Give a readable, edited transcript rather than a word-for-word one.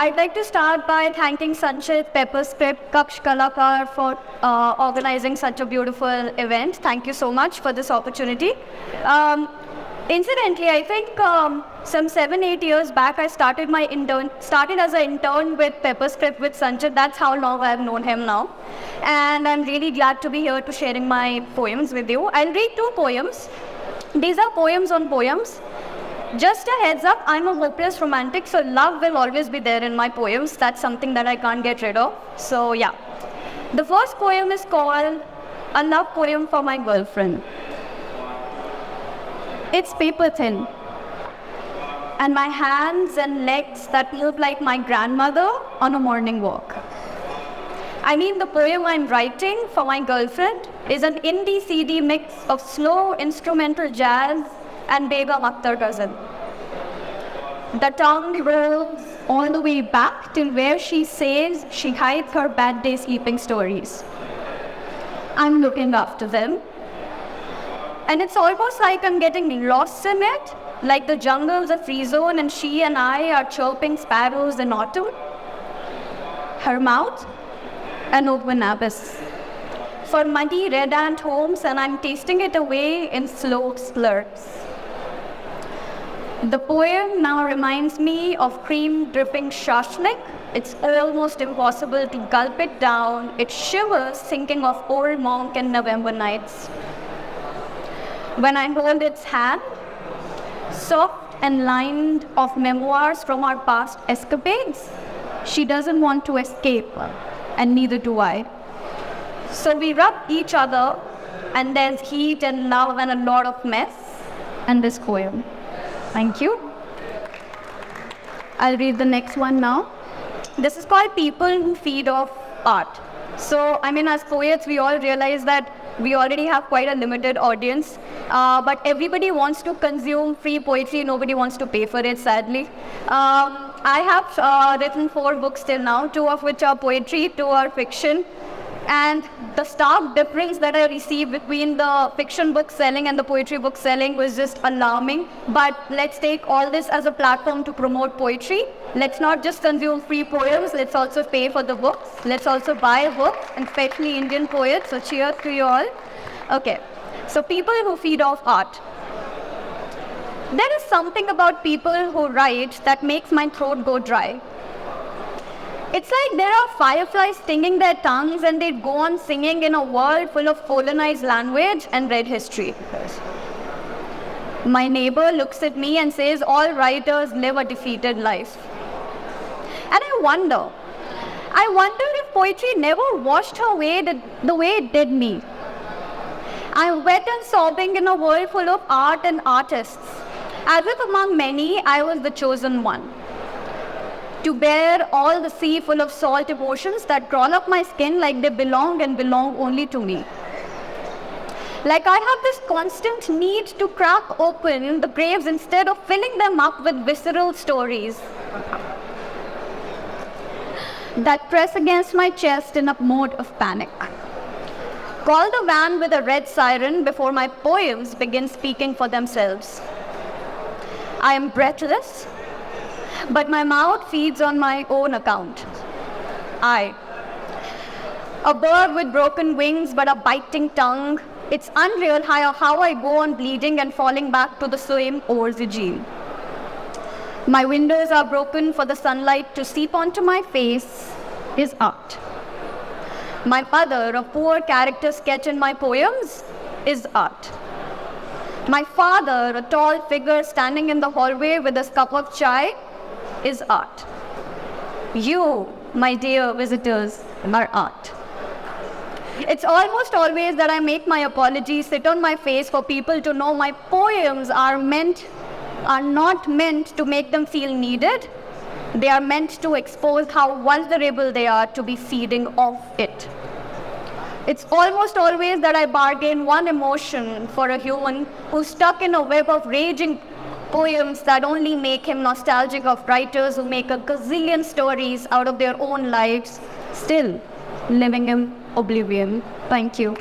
I'd like to start by thanking Sanchit, Pepperscript, Kaksh Kalakar for organizing such a beautiful event. Thank you so much for this opportunity. Incidentally, I think some 7-8 years back, I started as an intern with Pepperscript with Sanchit. That's how long I've known him now. And I'm really glad to be here to sharing my poems with you. I'll read 2 poems. These are poems on poems. Just a heads up, I'm a hopeless romantic, so love will always be there in my poems. That's something that I can't get rid of. So yeah. The first poem is called A Love Poem for My Girlfriend. It's paper thin, and my hands and legs that look like my grandmother on a morning walk. I mean, the poem I'm writing for my girlfriend is an indie CD mix of slow instrumental jazz and Begum Akhtar cousin. The tongue rolls all the way back till where she says she hides her bad day sleeping stories. I'm looking after them. And it's almost like I'm getting lost in it, like the jungle's a free zone and she and I are chirping sparrows in autumn. Her mouth, an open abyss. For muddy red ant homes, and I'm tasting it away in slow slurps. The poem now reminds me of cream-dripping shashlik. It's almost impossible to gulp it down. It shivers thinking of old monk and November nights. When I hold its hand, soft and lined of memoirs from our past escapades, she doesn't want to escape, and neither do I. So we rub each other, and there's heat and love and a lot of mess, and this poem. Thank you. I'll read the next one now. This is called People Who Feed Off Art. So, I mean, as poets, we all realize that we already have quite a limited audience, but everybody wants to consume free poetry. Nobody wants to pay for it, sadly. I have written 4 books till now, 2 of which are poetry, 2 are fiction. And the stark difference that I received between the fiction book selling and the poetry book selling was just alarming. But let's take all this as a platform to promote poetry. Let's not just consume free poems, let's also pay for the books. Let's also buy books, and especially Indian poets, so cheers to you all. Okay, so people who feed off art. There is something about people who write that makes my throat go dry. It's like there are fireflies stinging their tongues and they go on singing in a world full of colonized language and read history. My neighbor looks at me and says all writers live a defeated life. And I wonder if poetry never washed her away the way it did me. I'm wet and sobbing in a world full of art and artists. As if among many, I was the chosen one. To bear all the sea full of salt emotions that crawl up my skin like they belong and belong only to me. Like I have this constant need to crack open the graves instead of filling them up with visceral stories that press against my chest in a mode of panic. Call the van with a red siren before my poems begin speaking for themselves. I am breathless, but my mouth feeds on my own account. A bird with broken wings but a biting tongue. It's unreal how I go on bleeding and falling back to the same old regime. My windows are broken for the sunlight to seep onto my face is art. My mother, a poor character sketch in my poems, is art. My father, a tall figure standing in the hallway with a cup of chai, is art. You, my dear visitors, are art. It's almost always that I make my apologies sit on my face for people to know my poems are not meant to make them feel needed. They are meant to expose how vulnerable they are to be feeding off it. It's almost always that I bargain one emotion for a human who's stuck in a web of raging poems that only make him nostalgic of writers who make a gazillion stories out of their own lives, still living in oblivion. Thank you.